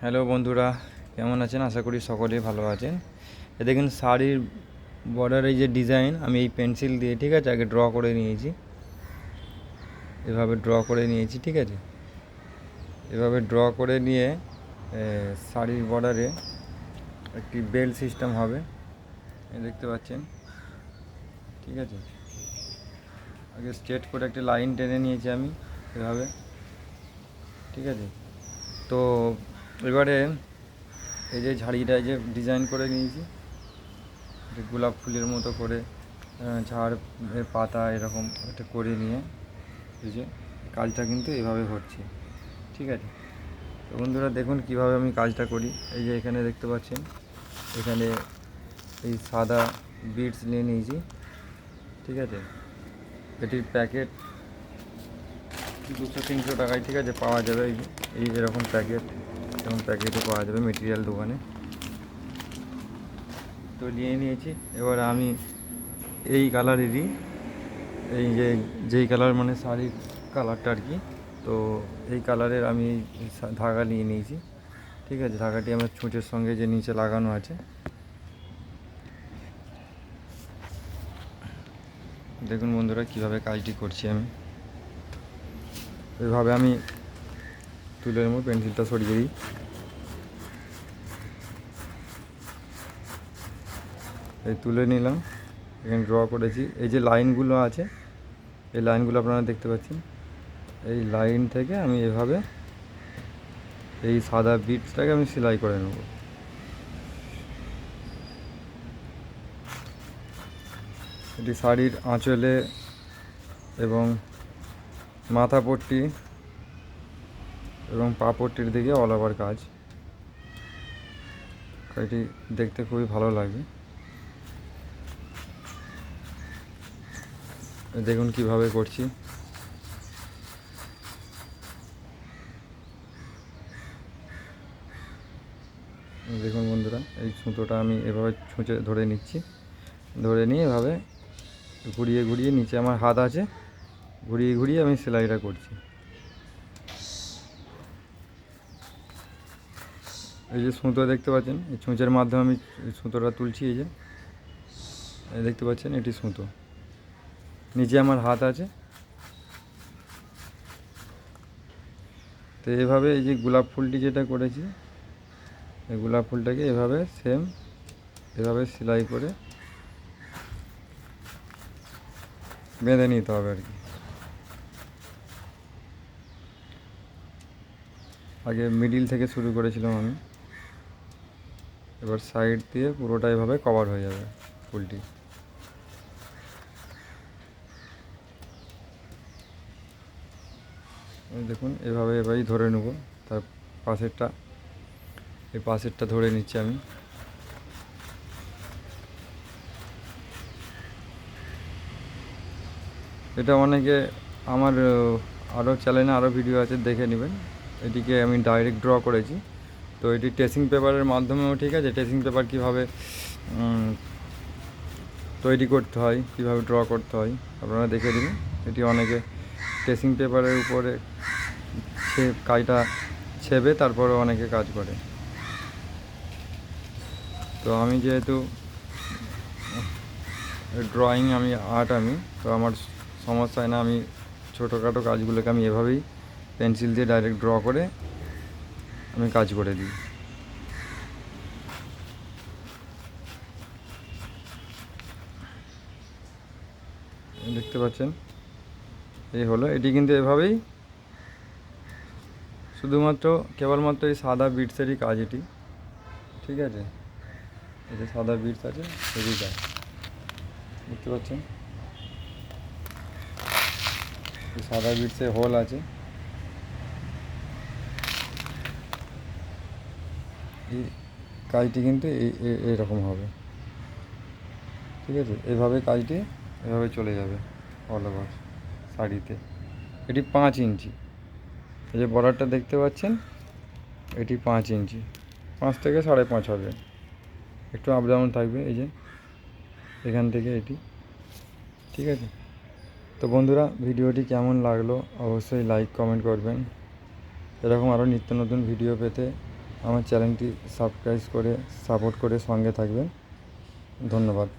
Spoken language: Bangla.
হ্যালো বন্ধুরা, কেমন আছেন? আশা করি সকলেই ভালো আছেন। দেখুন শাড়ির বর্ডারে যে ডিজাইন আমি এই পেন্সিল দিয়ে, ঠিক আছে, আগে ড্র করে নিয়েছি। এভাবে ড্র করে নিয়েছি, ঠিক আছে। এভাবে ড্র করে নিয়ে শাড়ির বর্ডারে একটি বেল্ট সিস্টেম হবে, দেখতে পাচ্ছেন, ঠিক আছে। আগে স্ট্রেট করে একটি লাইন টেনে নিয়েছি আমি এভাবে, ঠিক আছে। তো এবারে এই যে ঝাড়িটা যে ডিজাইন করে নিয়েছি, গোলাপ ফুলের মতো করে ঝাড় পাতা এরকম একটা করে নিয়ে এই যে কাজটা কিন্তু এভাবে হচ্ছে, ঠিক আছে। তো বন্ধুরা দেখুন কিভাবে আমি কাজটা করি। এই যে এখানে দেখতে পাচ্ছেন, এখানে এই সাদা বিটস নিয়ে নিয়েছি, ঠিক আছে। এটির প্যাকেট 200-300 টাকায়, ঠিক আছে, পাওয়া যাবে। এই এরকম প্যাকেট, এরকম প্যাকেটও পাওয়া যাবে মেটেরিয়াল দোকানে। তো নিয়ে নিয়েছি। এবার আমি এই কালারেরই, এই যে যেই কালার মানে শাড়ির কালারটা আর কি, তো এই কালারের আমি ধাগা নিয়ে নিয়েছি, ঠিক আছে। ধাগাটি আমার ছুঁচের সঙ্গে যে নিচে লাগানো আছে, দেখুন বন্ধুরা কিভাবে কাজটি করছি আমি। এইভাবে আমি তুলে নেব, পেন্সিলটা সরিয়ে দিই। এই তুলে নিলাম, এখানে ড্র করেছি। এই যে লাইনগুলো আছে, এই লাইনগুলো আপনারা দেখতে পাচ্ছেন। এই লাইন থেকে আমি এভাবে এই সাদা বিটসটাকে আমি সেলাই করে নেব। এটি শাড়ির আঁচলে এবং মাথা পট্টি এবং পা পট্টির দিকে অল ওভার কাজ। এটি দেখতে খুবই ভালো লাগে। দেখুন কিভাবে করছি। দেখুন বন্ধুরা, এই সুতোটা আমি এভাবে ছুঁচে ধরে নিচ্ছি, ধরে নিয়ে এভাবে ঘুরিয়ে ঘুরিয়ে, নিচে আমার হাত আছে, ঘুরিয়ে ঘুরিয়ে আমি সেলাইটা করছি। এই যে সুতো দেখতে পাচ্ছেন, এই ছুঁচের মাধ্যমে আমি সুতোটা তুলছি। এই যে দেখতে পাচ্ছেন, এটি সুতো, নিচে আমার হাত আছে। তো এভাবে এই যে গোলাপ ফুলটি যেটা করেছি, এই গোলাপ ফুলটাকে এভাবে সেম এভাবে সেলাই করে বেঁধে নিতে হবে আর কি। আগে মিডিল থেকে শুরু করেছিলাম আমি, এবার সাইড দিয়ে পুরোটা এভাবে কভার হয়ে যাবে ফুলটি। দেখুন এভাবেই ধরে নেব। তার পাশেরটা, এই পাশেরটা ধরে নিচ্ছি আমি। এটা অনেকে আমার আরও চ্যানেলে আরও ভিডিও আছে, দেখে নেবেন। এটিকে আমি ডাইরেক্ট ড্র করেছি। তো এটি ট্রেসিং পেপারের মাধ্যমেও, ঠিক আছে, ট্রেসিং পেপার কীভাবে তৈরি করতে হয়, কীভাবে ড্র করতে হয় আপনারা দেখে দেবেন। এটি অনেকে ট্রেসিং পেপারের উপরে কাজটা ছেবে তারপরে অনেকে কাজ করে। তো আমি যেহেতু ড্রয়িং আমি আর্ট আমি, তো আমার সমস্যা হয় না। আমি ছোটোখাটো কাজগুলোকে আমি এভাবেই পেন্সিল দিয়ে ডাইরেক্ট ড্র করে আমি কাজ করে দিই। দেখতে পাচ্ছেন, এই হলো। এটি কিন্তু এভাবেই শুধুমাত্র কেবলমাত্র এই সাদা বিটসেরই কাজ এটি, ঠিক আছে। এই যে সাদা বিটস আছে, এটি কাজ দেখতে পাচ্ছেন। এই সাদা বিটসে হোল আছে। এই কাজটি কিন্তু এইরকম হবে, ঠিক আছে। এভাবে কাজটি এভাবে চলে যাবে অল ওভার শাড়িতে। এটি 5 ইঞ্চি, এই যে বর্ডারটা দেখতে পাচ্ছেন, এটি 5 ইঞ্চি, 5 থেকে 5.5 হবে। একটু আপ ডাউন থাকবে এই যে এখান থেকে এটি, ঠিক আছে। তো বন্ধুরা, ভিডিওটি কেমন লাগলো অবশ্যই লাইক কমেন্ট করবেন। এরকম আরও নিত্য নতুন ভিডিও পেতে আমার চ্যানেলটি সাবস্ক্রাইব করে সাপোর্ট করে সঙ্গে থাকবেন। ধন্যবাদ।